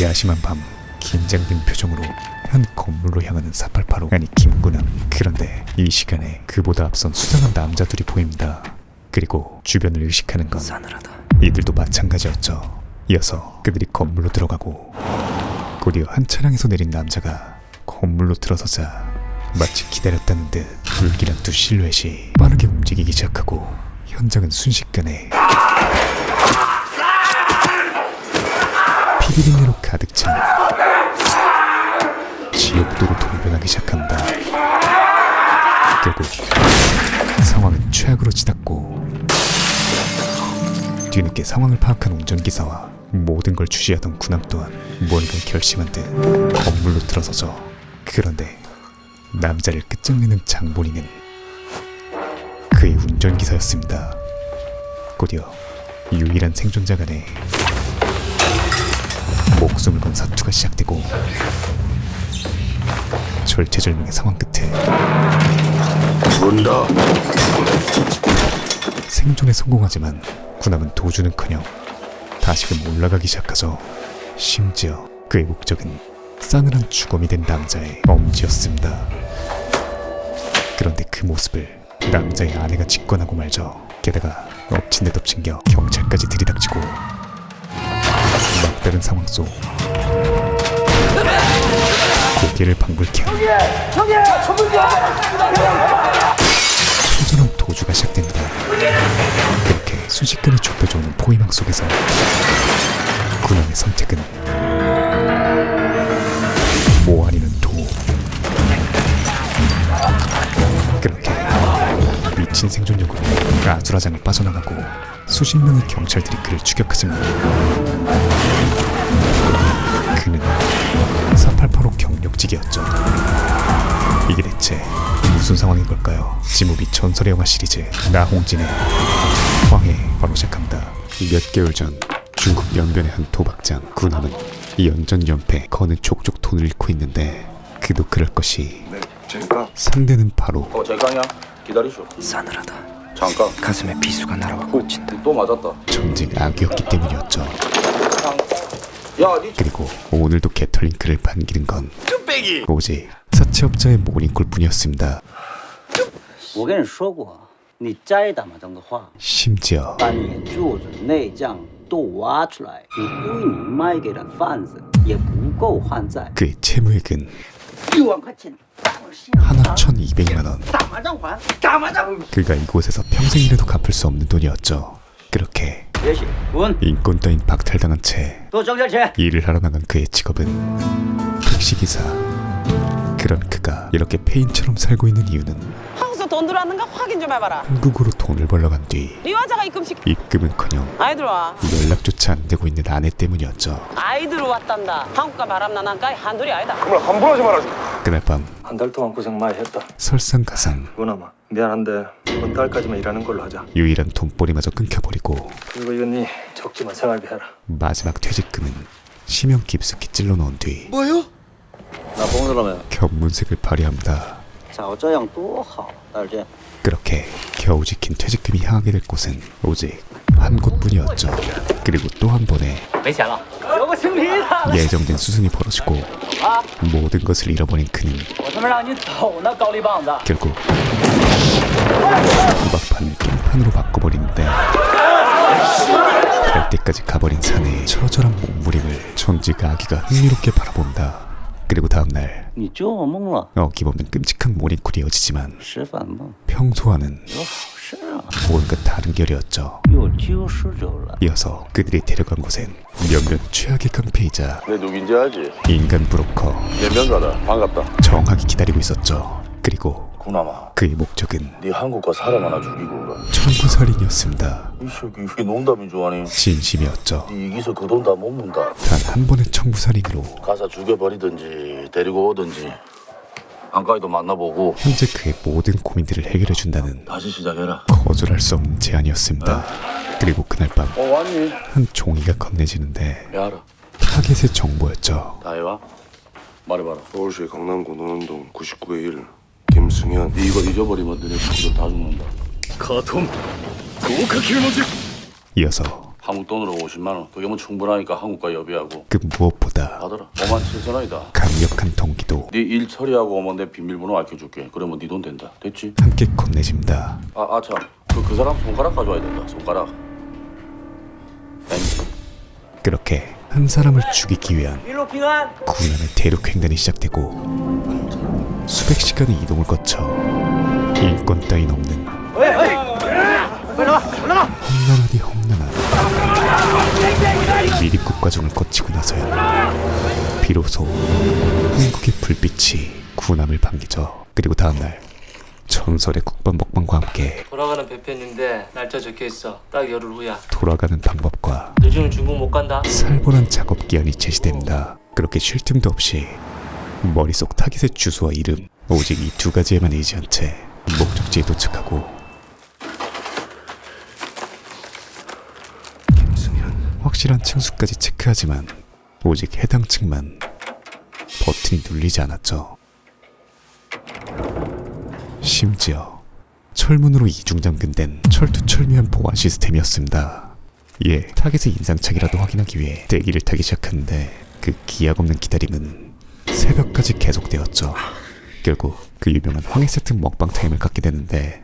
야심한 밤 긴장된 표정으로 한 건물로 향하는 488호 아니 김구남. 그런데 이 시간에 그보다 앞선 수상한 남자들이 보입니다. 그리고 주변을 의식하는 건 싸늘하다. 이들도 마찬가지였죠. 이어서 그들이 건물로 들어가고 곧이어 한 차량에서 내린 남자가 건물로 들어서자 마치 기다렸다는 듯 불길한 두 실루엣이 빠르게 움직이기 시작하고 현장은 순식간에 피리링으로 가득 찬 지옥도로 돌변하기 시작합니다. 결국 상황은 최악으로 치닫고 뒤늦게 상황을 파악한 운전기사와 모든 걸 주시하던 군함 또한 무언가를 결심한 듯 건물로 들어서죠. 그런데 남자를 끝장내는 장본인은 그의 운전기사였습니다. 곧이어 유일한 생존자 간의 목숨을 건 사투가 시작되고 절체절명의 상황 끝에 온다. 생존에 성공하지만 군함은 도주는커녕 다시금 올라가기 시작하죠. 심지어 그의 목적은 싸늘한 주검이 된 남자의 엄지였습니다. 그런데 그 모습을 남자의 아내가 직관하고 말죠. 게다가 엎친 데 덮친 겨 경찰까지 들이닥치고 막다른 상황 속 고개를 방불케 초전한 도주가 시작됩니다. 그렇게 순식간에 좁혀져오는 포위망 속에서 군함의 선택은 모 아니는 도. 그렇게 미친 생존력으로 아수라장을 빠져나가고 수십 명의 경찰들이 그를 추격하지만 그는 488호 경력직이었죠. 이게 대체 무슨 상황인 걸까요? 지무비 전설의 영화 시리즈 나홍진의 황해 바로 시작합니다. 몇 개월 전 중국 연변의 한 도박장 군함은 연전 연패 거는 족족 돈을 잃고 있는데 그도 그럴 것이 상대는 바로 잠깐이야. 기다리쇼. 싸늘하다. 잠깐. 가슴에 비수가 날아와 꽂힌다. 또 맞았다. 전직 악이었기 때문이었죠. 야, 니 그리고 오늘도 개털링크를 반기는 건 오직 사채업자의 모닝콜 뿐이었습니다. 我跟你说过，你摘打嘛这个话， 심지어 把你柱子、内脏都挖出来，你因为你卖给了贩子，也不够还债， 그의 채무액은 6万块钱，当下 하나 1200만 원. 打麻将还，打麻将。 그가 이곳에서 평생이라도 갚을 수 없는 돈이었죠. 그렇게 别写，滚， 인권 따윈 박탈당한 채 给我交点钱。 일을 하러 나간 그의 직업은 택시기사. 그런 그가 이렇게 폐인처럼 살고 있는 이유는 한국에서 돈 들어왔는가 확인 좀 해봐라. 한국으로 돈을 벌러 간 뒤 네 여자가 입금식 입금은커녕 아이들 와. 연락조차 안 되고 있는 아내 때문이었죠. 아이들 왔단다. 한국과 바람나 난까이 한둘이 아니다. 그날 밤 한 달 동안 고생 많이 했다. 설상가상 구나마 미안한데 이번 달까지만 일하는 걸로 하자. 유일한 돈벌이마저 끊겨버리고 그리고 이건 네 적지만 생활비 해라. 마지막 퇴직금은 심형 깊숙이 찔러 넣은 뒤 老公知道没有？ 견문색을 발휘합니다. 早这样多好，大姐。 그렇게 겨우 지킨 퇴직금이 향하게 될 곳은 오직 한 곳뿐이었죠. 그리고 또 한 번에 没钱了，有个青皮的， 예정된 수순이 벌어지고 모든 것을 잃어버린 그는 我他妈让你走呢，高丽棒子！ 결국 도박판을 깽판으로 바꿔버리는데 갈 때까지 가버린 사내의 처절한 몸부림을 전직 아기가 흥미롭게 바라본다. 그리고 다음날 你救我梦了， 어김없는 끔찍한 모닝콜이 이어지지만 吃饭梦 평소와는 有好事啊， 뭔가 다른 결이었죠. 有救世主了。 이어서 그들이 데려간 곳엔 몇몇 최악의 깡패이자 내 누군지 알지? 인간 브로커 내 명가다. 반갑다. 정학이 기다리고 있었죠. 그리고 구나마. 그의 목적은 네 한국 가 사람 하나 죽이고 가. 청부살인이었습니다. 이 새끼 이게 농담인 줄 아니? 진심이었죠. 네 이기서 그 돈 다 못 문다. 단 한 번의 청부살인으로 가서 죽여버리든지 데리고 오든지 안까지도 만나보고 현재 그의 모든 고민들을 해결해준다는 다시 시작해라. 거절할 수 없는 제안이었습니다. 그리고 그날 밤 한 왔니? 종이가 건네지는데 야 알아. 타겟의 정보였죠. 다 해와. 말해봐라. 서울시 강남구 논현동 99의 1 김승현. 이거 잊어버리면 너네 친구들 다 죽는다. 이어서 한국 돈으로 50만 원. 그게 뭐 충분하니까 한국과 협의하고 그 무엇보다 받아라. 5만 7천 원이다. 강력한 동기도 네 일 처리하고 오면 내 비밀번호 알려줄게. 그러면 네 돈 된다. 됐지? 함께 건네집니다. 참. 그 사람 손가락 가져와야 된다. 손가락. 그렇게 한 사람을 죽이기 위한 군함의 대륙 횡단이 시작되고 수백 시간의 이동을 거쳐 인권 따윈 없는 험난하디 험난한 미립국 과정을 거치고 나서야 비로소 한국의 불빛이 군함을 반기죠. 그리고 다음날 전설의 국밥 먹방과 함께 돌아가는 배편인데 날짜 적혀있어. 딱 열흘 후야. 돌아가는 방법과 늦으면 중국 못 간다. 살벌한 작업 기한이 제시됩니다. 그렇게 쉴 틈도 없이 머릿속 타깃의 주소와 이름 오직 이 두 가지에만 의지한 채 목적지에 도착하고 확실한 층수까지 체크하지만 오직 해당 층만 버튼이 눌리지 않았죠. 심지어 철문으로 이중잠근된 철두철미한 보안 시스템이었습니다. 이에 타겟의 인상착이라도 확인하기 위해 대기를 타기 시작하는데 그 기약 없는 기다림은 새벽까지 계속되었죠. 결국 그 유명한 황해 세트 먹방 타임을 갖게 되는데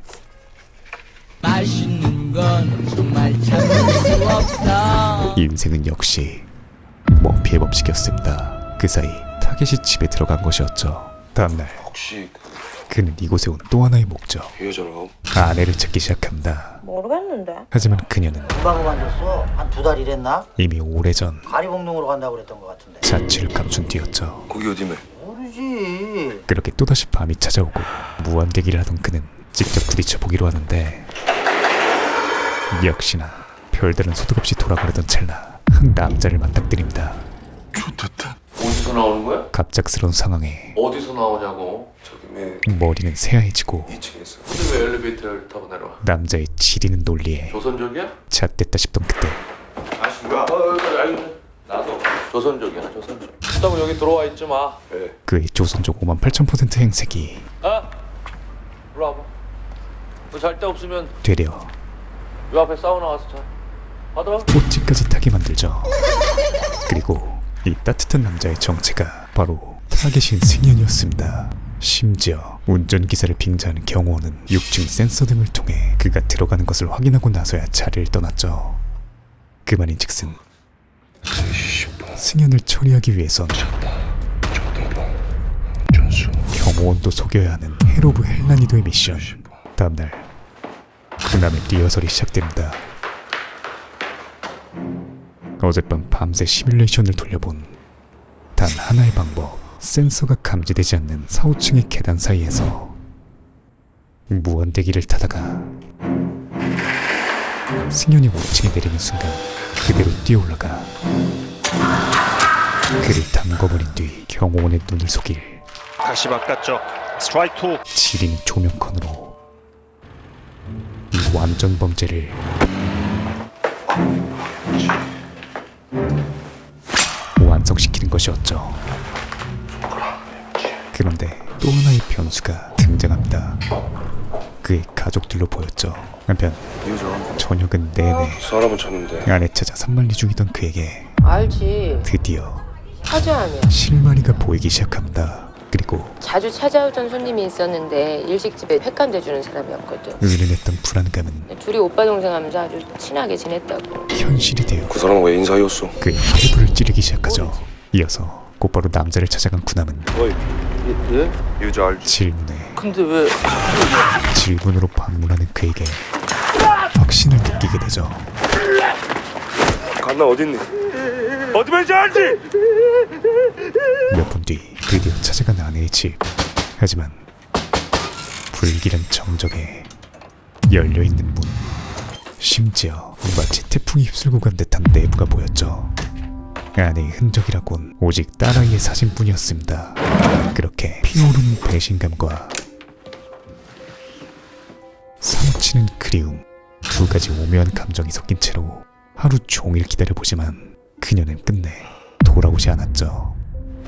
맛있는 건 정말 참을 수 없어. 인생은 역시 머피의 법칙이었습니다. 그 사이 타겟이 집에 들어간 것이었죠. 다음날 혹시 그는 이곳에 온 또 하나의 목적, 이 여자랑 아내를 찾기 시작합니다. 모르겠는데. 하지만 그녀는 금방 그만뒀어. 한 2달 일했나? 이미 오래전 가리봉동으로 간다고 그랬던 것 같은데. 자취를 감춘 뒤였죠. 거기 어디매? 모르지. 그렇게 또다시 밤이 찾아오고 무한대기를 하던 그는 직접 부딪혀 보기로 하는데 역시나 별다른 소득 없이 돌아가려던 찰나 한 남자를 맞닥뜨립니다. 좋겠다. 어디서 나오는 거야? 갑작스러운 상황에 어디서 나오냐고. 저기 매 머리는 새하얘지고 2층에서 근데 왜 엘리베이터를 타고 내려와? 남자의 지리는 논리에 조선족이야? 잣됐다 싶던 그때 아신 거야? 나도 조선족이야. 조선족. 그렇다고 여기 들어와 있지 마. 그의 조선족 58,000% 행색이 아, 일로 와봐. 너 잘 데 없으면 되려 요 앞에 사우나 가서 자. 받아. 꽃집까지 타게 만들죠. 그리고 이 따뜻한 남자의 정체가 바로 타겟인 승현이었습니다. 심지어 운전기사를 빙자하는 경호원은 6층 센서 등을 통해 그가 들어가는 것을 확인하고 나서야 자리를 떠났죠. 그 말인즉슨 승현을 처리하기 위해선 경호원도 속여야 하는 헬 오브 헬난이도의 미션. 다음날 군함의 리허설이 시작됩니다. 어젯밤 밤새 시뮬레이션을 돌려본 단 하나의 방법, 센서가 감지되지 않는 4, 5층의 계단 사이에서 무한대기를 타다가 승현이 5층에 내리는 순간 그대로 뛰어올라가 그를 담궈버린 뒤 경호원의 눈을 속일 다시 바꿨죠. 스트라이크 2. 지린 조명컨으로 이 완전 범죄를 완성시키는 것이었죠. 그런데 또 하나의 변수가 등장합니다. 그의 가족들로 보였죠. 한편 저녁은 내내 사람은 찾는데 아내 찾아 산만리 중이던 그에게 알지. 드디어 화주하면 실마리가 보이기 시작합니다. 그리고 자주 찾아오던 손님이 있었는데 일식집에 횟감대 주는 사람이었거든. 은은했던 불안감은 둘이 오빠 동생 하면서 아주 친하게 지냈다고. 현실이 되어 그 사람 왜 인사이었어? 그의 피부를 찌르기 시작하죠. 이어서 곧바로 남자를 찾아간 군함은 여자 알지? 질문에 근데 왜? 질문으로 방문하는 그에게 확신을 느끼게 되죠. 갓나 어딨니? 어디 말인지 알지? 몇 분 뒤 드디어 찾아간 아내의 집. 하지만 불길한 정적에 열려있는 문, 심지어 마치 태풍이 휩쓸고 간 듯한 내부가 보였죠. 아내의 흔적이라곤 오직 딸아이의 사진뿐이었습니다. 그렇게 피어오르는 배신감과 사무치는 그리움, 두 가지 오묘한 감정이 섞인 채로 하루 종일 기다려보지만 그녀는 끝내 돌아오지 않았죠.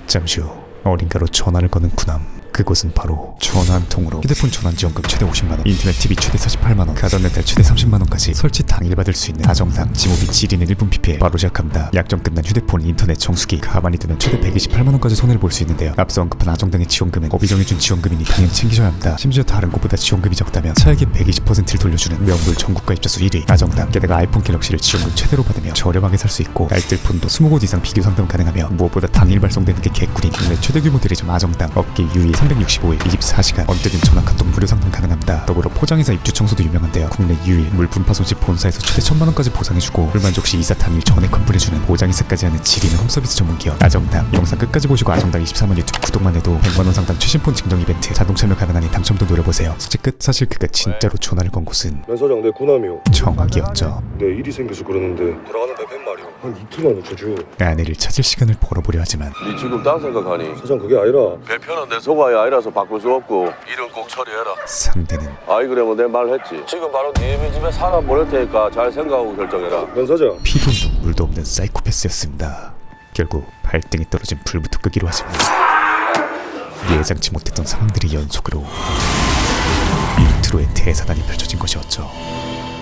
잠시 후 어딘가로 전화를 거는 군함. 그곳은 바로 전화 한 통으로 휴대폰 전환지원금 최대 50만원, 인터넷 TV 최대 48만원, 가전렌탈 최대 30만원까지 설치 당일 받을 수 있는 다정당 지모비 지리는 1분 PP에 바로 시작합니다. 약정 끝난 휴대폰, 인터넷, 정수기 가만히 두면 최대 128만원까지 손해를 볼 수 있는데요. 앞서 언급한 아정당의 지원금은 법이 정해준 지원금이니 당연히 챙기셔야 합니다. 심지어 다른 곳보다 지원금이 적다면 차액의 120%를 돌려주는 명물 전국가 입자수 1위 아정당. 게다가 아이폰 갤럭시를 지원금 최대로 받으며 저렴하게 살 수 있고 알뜰폰도 20곳 이상 비교 상담 가능하며 무엇보다 당일 발송되는 게 개꿀인 국내 최대 규모 대리점 아정당. 업계 유일 365일 24시간 언제든 전화 카톡 무료 상담 가능합니다. 더불어 포장회사 입주 청소도 유명한데요. 국내 유일 물품 파손 시 본사에서 최대 1000만원까지 보상해주고 불만족 시 이사 당일 전액 환불해주는 보장이사까지 하는 지리는 홈서비스 전문기업 아정당. 영상 끝까지 보시고 아정당 24만 유튜브 구독만 해도 100만원 상당 최신폰 증정 이벤트 자동 참여 가능하니 당첨도 노려보세요. 수치 끝. 사실 그가 진짜로 전화를 건 곳은 면 사장 내 구남이요. 정학이었죠. 내 일이 생겨서 그러는데 들어가는데 뱃말이요. 한 이틀만 줘줘. 아내를 찾을 시간을 벌어보려 하지만 니 지금 딴 생각하니? 사장 그게 아니라 배편은 내 소가이 아니라서 바꿀 수 없고 일은 꼭 처리해라. 상대는 아이 그러면 내 말 했지. 지금 바로 니네 집에 사람 보낼 테니까 잘 생각하고 결정해라. 면 사장 피도 눈물도 없는 사이코패스였습니다. 결국 발등에 떨어진 불부터 끄기로 하지만 예상치 못했던 상황들이 연속으로 인트로의 대사단이 펼쳐진 것이었죠.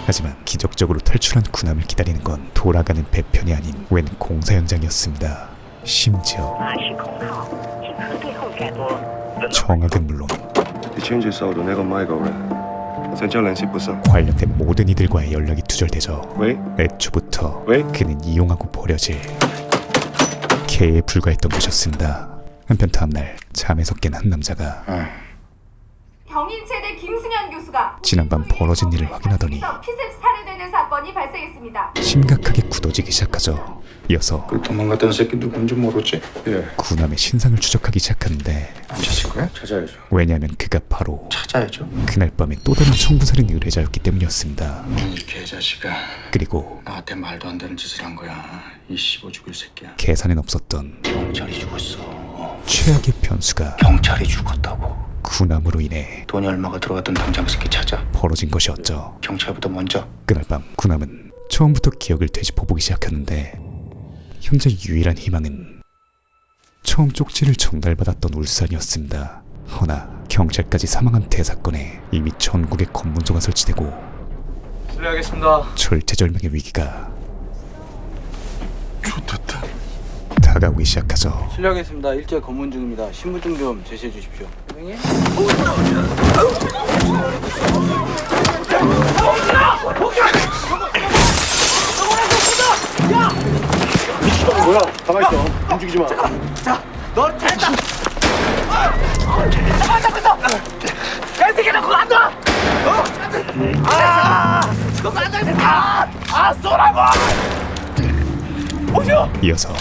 하지만 기적적으로 탈출한 군함을 기다리는 건 돌아가는 배편이 아닌 웬 공사 현장이었습니다. 심지어 정학은 물론 你签字收到那个麦狗了，想将联系不上。 관련된 모든 이들과의 연락이 두절되죠.喂 애초부터 왜? 그는 이용하고 버려질 개에 불과했던 것이었습니다. 한편 다음날 잠에서 깬 한 남자가 경인체대 김승현 교수가 지난밤 벌어진 일을 확인하더니 피습 살해되는 사건이 발생했습니다. 심각하게 굳어지기 시작하죠. 이어서 그 도망갔던 새끼 누군지 모르지? 예. 군함의 신상을 추적하기 시작하는데 안 찾을 거야? 찾아야죠. 왜냐하면 그가 바로 찾아야죠. 그날 밤에 또 다른 청부살인 의뢰자였기 때문이었습니다. 이 개자식아. 그리고 나한테 말도 안 되는 짓을 한 거야. 이 씹어 죽일 새끼야. 계산엔 없었던 경찰이 죽었어. 최악의 변수가 경찰이 죽었다고. 군함으로 인해 돈이 얼마가 들어갔던 당장 새끼 찾아. 벌어진 것이었죠. 경찰보다 먼저. 그날 밤 군함은 처음부터 기억을 되짚어보기 시작하는데 현재 유일한 희망은 처음 쪽지를 전달받았던 울산이었습니다. 허나 경찰까지 사망한 대사건에 이미 전국에 검문소가 설치되고 실례하겠습니다. 절체절명의 위기가 다가오기 시작하죠. 실례하겠습니다. 일제 검문 중입니다. 신분증 좀 제시해 주십시오. 선생님? 뭐야? 가만 있어. 움직이지 마. 너 잘했다. 개새끼는 그거 안 둬. 너가 안 되겠다. 쏘라고. 오죠. 이어서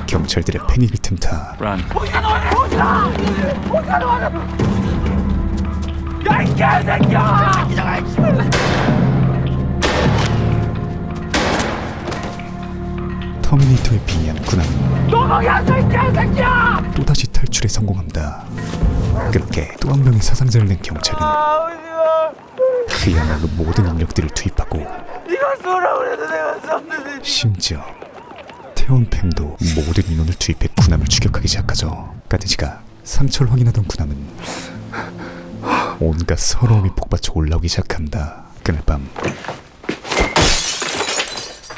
경찰들의 패닉을 틈타 야, 이 개새끼야! 터미네이터에 빙의한 군함은 또다시 탈출에 성공합니다. 그렇게 또 한 명의 사상자를 낸 경찰은 그야말로 모든 인력들을 투입하고 심지어 태원팸도 모든 인원을 투입해 군함을 추격하기 시작하죠. 까드지가 상처를 확인하던 군함은 온갖 서러움이 복받쳐 올라오기 시작합니다. 그날 밤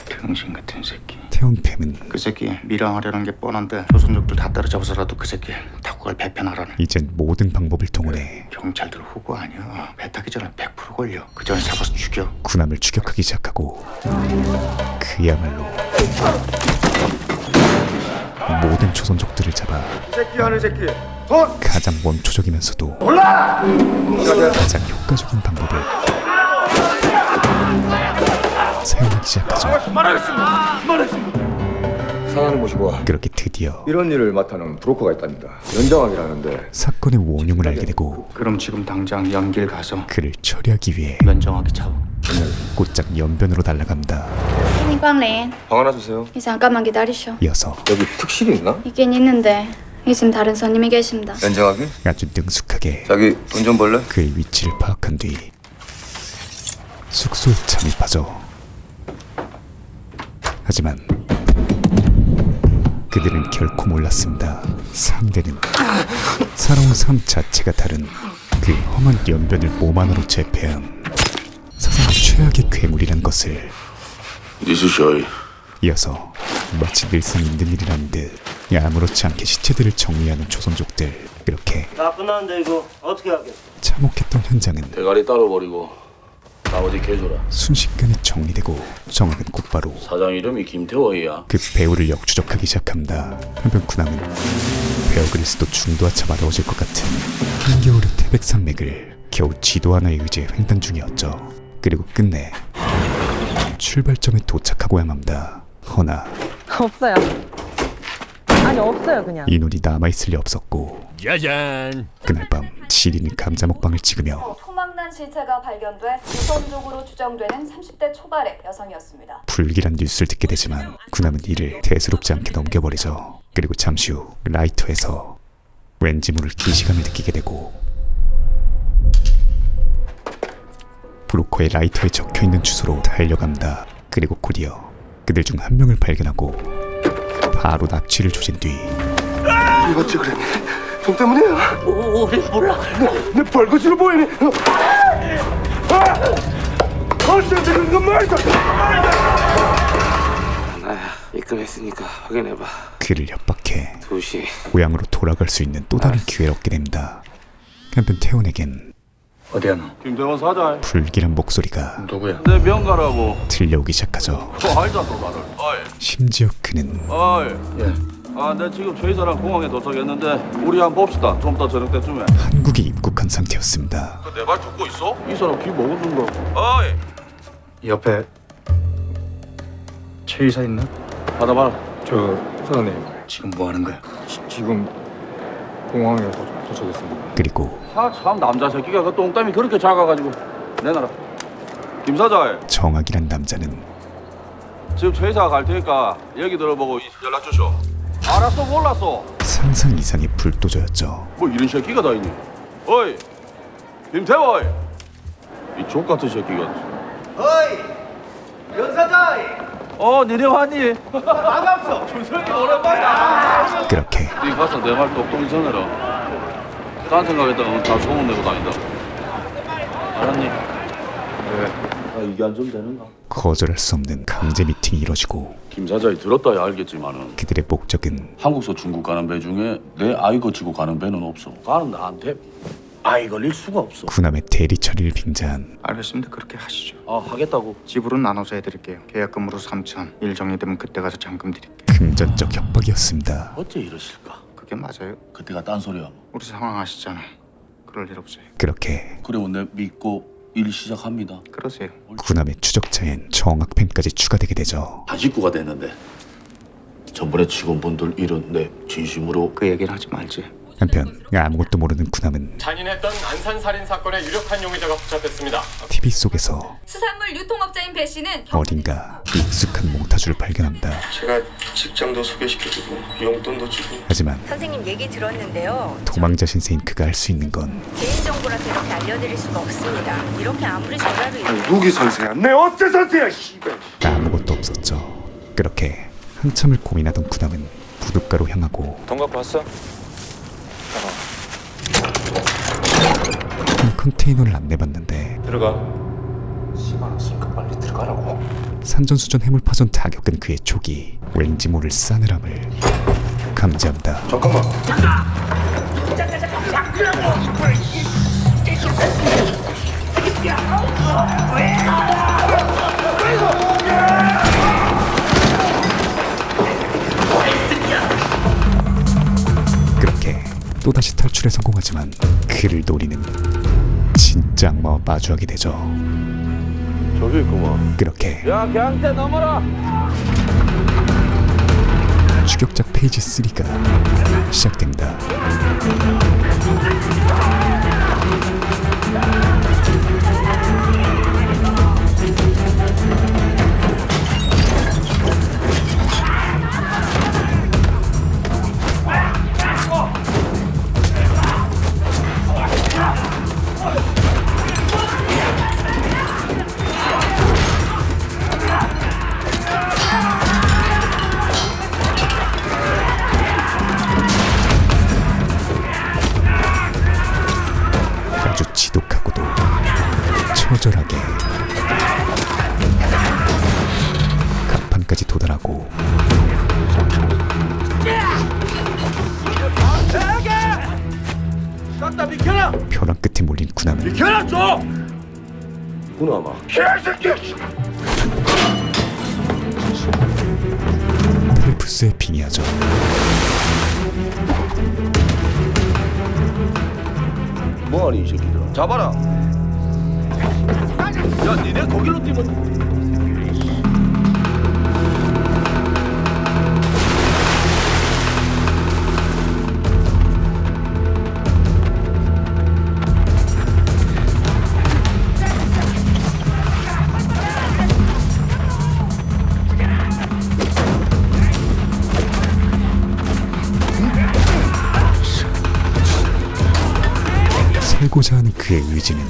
병신 같은 새끼. 태원팸은 그 새끼 밀항하려는 게 뻔한데 조선족들 다 따라잡아서라도 그 새끼 탁구를 배편하라는. 이젠 모든 방법을 동원해 경찰들 후보 아니야. 배 타기 전에 100% 걸려. 그 전에 잡아서 죽여. 군함을 추격하기 시작하고 그야말로 모든 조선족들을 잡아 이 새끼 하는 새끼. 가장 원초적이면서도 가장 효과적인 방법을 사용하기 시작하죠. 사장님 모시고 그렇게 드디어 이런 일을 맡아는 브로커가 있답니다. 연정학이라는데. 사건의 원흉을 알게 되고 그럼 지금 당장 연길 가서 그를 처리하기 위해 면정하기 차오. 곧장 연변으로 날아갑니다. 방 하나 주세요. 잠깐만 기다리쇼. 이어서 여기 특실이 있나? 있긴 있는데 지금 다른 손님이 계십니다. 연정학이? 아주 능숙하게 자기 돈 좀 벌래? 그의 위치를 파악한 뒤 숙소에 잠입하죠. 하지만 그들은 결코 몰랐습니다. 상대는 살아온 삶 자체가 다른 그 험한 연변을 몸 안으로 재패한 사상 최악의 괴물이란 것을 니스셔이 이어서 마치 늘상 있는 일이라는 듯 아무렇지 않게 시체들을 정리하는 조선족들. 그렇게 다 끝났는데 이거 어떻게 하겠어? 참혹했던 현장은 대가리 따로 버리고 나머지 개줘라. 순식간에 정리되고 정학은 곧바로 사장 이름이 김태호이야. 그 배우를 역추적하기 시작합니다. 한편 군함은 베어그릴스도 중도하차 마려워질 것 같은 한겨울의 태백산맥을 겨우 지도 하나에 의지해 횡단 중이었죠. 그리고 끝내 출발점에 도착하고야 맙니다. 허나 없어요. 아니 없어요 그냥. 인원이 남아있을 리 없었고 짜잔. 그날 밤 시리는 감자 먹방을 찍으며 토막난 실체가 발견돼 우선적으로 추정되는 30대 초반의 여성이었습니다. 불길한 뉴스를 듣게 되지만 군함은 이를 대수롭지 않게 넘겨버리죠. 그리고 잠시 후 라이터에서 왠지 모를 기시감을 느끼게 되고 브로커의 라이터에 적혀있는 주소로 달려갑니다. 그리고 곧이어 그들 중 한 명을 발견하고 바로 납치를 조진 뒤 이거 찍으랬네. 형 때문이야. 우리 몰라. 내 벌거지로 보이네. 어쩐지 그건 말도. 나야 입금했으니까 확인해봐. 그를 협박해 2시. 고향으로 돌아갈 수 있는 또 다른 기회를 얻게 됩니다. 한편 태훈에겐 어디야 너? 김태원 사장. 불길한 목소리가 누구야? 내 명가라고. 들려오기 시작하죠. 알자 또 나를. 어이. 심지어 그는 어이. 예. 내 지금 최 이사랑 공항에 도착했는데 우리 한번 봅시다. 좀 더 저녁 때쯤에. 한국에 입국한 상태였습니다. 내 말 듣고 있어? 이 사람 귀 먹은 거. 어이. 옆에 최 이사 있나? 받아봐라. 저 사장님 지금 뭐 하는 거야? 지금 공항에 도착했습니다. 그리고 참 남자 새끼가 그 똥땀이 그렇게 작아가지고 내놔라. 김 사장. 정학이란 남자는 지금 최 이사가 갈 테니까 얘기 들어보고 연락 주쇼. 알았어 몰랐어. 상상 이상의 불도저였죠. 뭐 이런 새끼가 다 있니? 어이 김태호. 이 족같은 새끼가. 어이 연 사장. 니네 왔니? 반갑소. 준석이 오랜만이다. 그렇게 네 가서 내 말 똑똑히 전해라. 딴 생각했다가 다 소문내고 다닌다. 알았니? 네. 이게 안 좀 되는가? 거절할 수 없는 강제 미팅이 이뤄지고 김 사장이 들었다야 알겠지만은 그들의 목적은 한국서 중국 가는 배 중에 내 아이 거치고 가는 배는 없어. 가는 나한테 아이 걸릴 수가 없어. 군함의 대리 처리를 빙자한 알겠습니다. 그렇게 하시죠. 하겠다고. 집으로 나눠서 해드릴게요. 계약금으로 3천. 일 정리되면 그때 가서 잔금 드릴게요. 금전적 협박이었습니다. 어째 이러실까? 그게 맞아요. 그때가 딴소리야. 우리 상황 아시잖아요. 그럴 일 없어요. 그렇게 그래 내 믿고 일 시작합니다. 그러세요. 군함의 추적자엔 정학팸까지 추가되게 되죠. 한 식구가 됐는데 전번에 직원분들 일은 내 진심으로. 그 얘기를 하지 말지. 한편 아무것도 모르는 군함은 잔인했던 안산 살인 사건의 유력한 용의자가 붙잡혔습니다. TV 속에서 수산물 유통업자인 배 씨는 어딘가 익숙한 몽타주를 발견합니다. 제가 직장도 소개시켜주고 용돈도 주고. 하지만 선생님 얘기 들었는데요. 도망자 신세인 그가 할 수 있는 건 개인정보라서 이렇게 알려드릴 수가 없습니다. 이렇게 아무리 전화를 누기 선생야? 내 어째 선생야? 씨발. 아무것도 없었죠. 그렇게 한참을 고민하던 군함은 부둣가로 향하고 동갑 봤어? 한 컨테이너를 안내받는데 들어가. 시간 없으니까 빨리 들어가라고. 산전수전 해물파전 다 겪은 그의 촉이 왠지 모를 싸늘함을 감지합니다. 잠깐만. 그렇게 또다시 탈출에 성공하지만 그를 노리는 진짜 악마와 마주하게 되죠. 저기 있구만. 그렇게 야 경태 넘어라. 추격작 페이지 3가 시작됩니다. 올린 군함은 구나마 펠프스에 빙의하죠. 뭐하니 이 새끼들아. 잡아라. 야, 니네 거길로 뛰면 살고자 하는 그의 의지는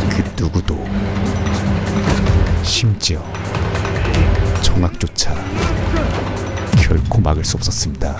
그 누구도 심지어 정악조차 결코 막을 수 없었습니다.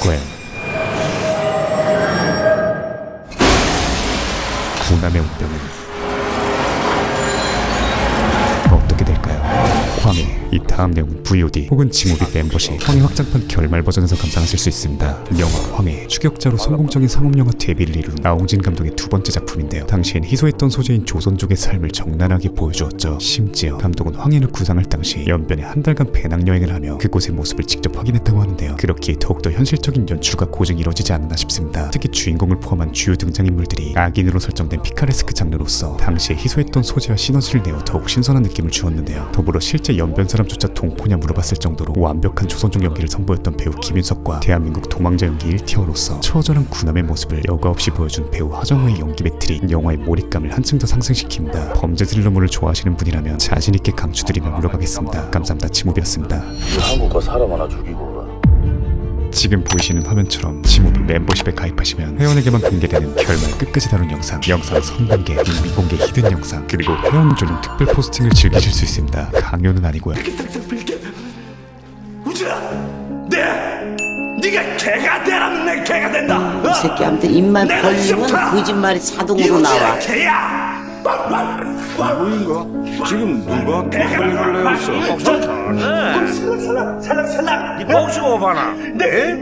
과연 군함의 운명은 어떻게 될까요? 황해. 이 다음 내용은 VOD 혹은 지무비 멤버십 황해 확장판 결말 버전에서 감상하실 수 있습니다. 영화 황해, 추격자로 성공적인 상업영화 데뷔를 이룬 나홍진 감독의 두 번째 작품인데요. 당시엔 희소했던 소재인 조선족의 삶을 적나라하게 보여주었죠. 심지어 감독은 황해를 구상할 당시 연변에 한 달간 배낭여행을 하며 그곳의 모습을 직접 확인했다고 하는데요. 그렇기에 더욱더 현실적인 연출과 고증이 이뤄지지 않았나 싶습니다. 특히 주인공을 포함한 주요 등장인물들이 악인으로 설정된 피카레스크 장르로서 당시에 희소했던 소재와 시너지를 내어 더욱 신선한 느낌을 주었는데요. 더불어 실제 연변 사람조차 동포냐 물어봤을 정도로 완벽한 조선족 연기를 선보였던 배우 김윤석과 대한민국 도망자 연기 1티어로서 처절한 군함의 모습을 여과 없이 보여준 배우 하정우의 연기 배틀이 영화의 몰입감을 한층 더 상승시킵니다. 범죄 스릴러물을 좋아하시는 분이라면 자신있게 강추드리며 물러가겠습니다. 감사합니다. 지무비였습니다. 한국과 사람 하나 죽이고 오라. 지금 보이시는 화면처럼 지무비 멤버십에 가입하시면 회원에게만 공개되는 결말 끝까지 다룬 영상 선단계, 미공개 히든 영상, 그리고 회원 전용 특별 포스팅을 즐기실 수 있습니다. 강요는 아니고요. 네가 개가 되라면 내 개가 된다. 이 새끼한테 입만 벌리면 거짓말이 자동으로 나와. 개야. 누구인가? 지금 누가 개를 내었어? 살랑살랑. 네 뽕치고 봐라. 네.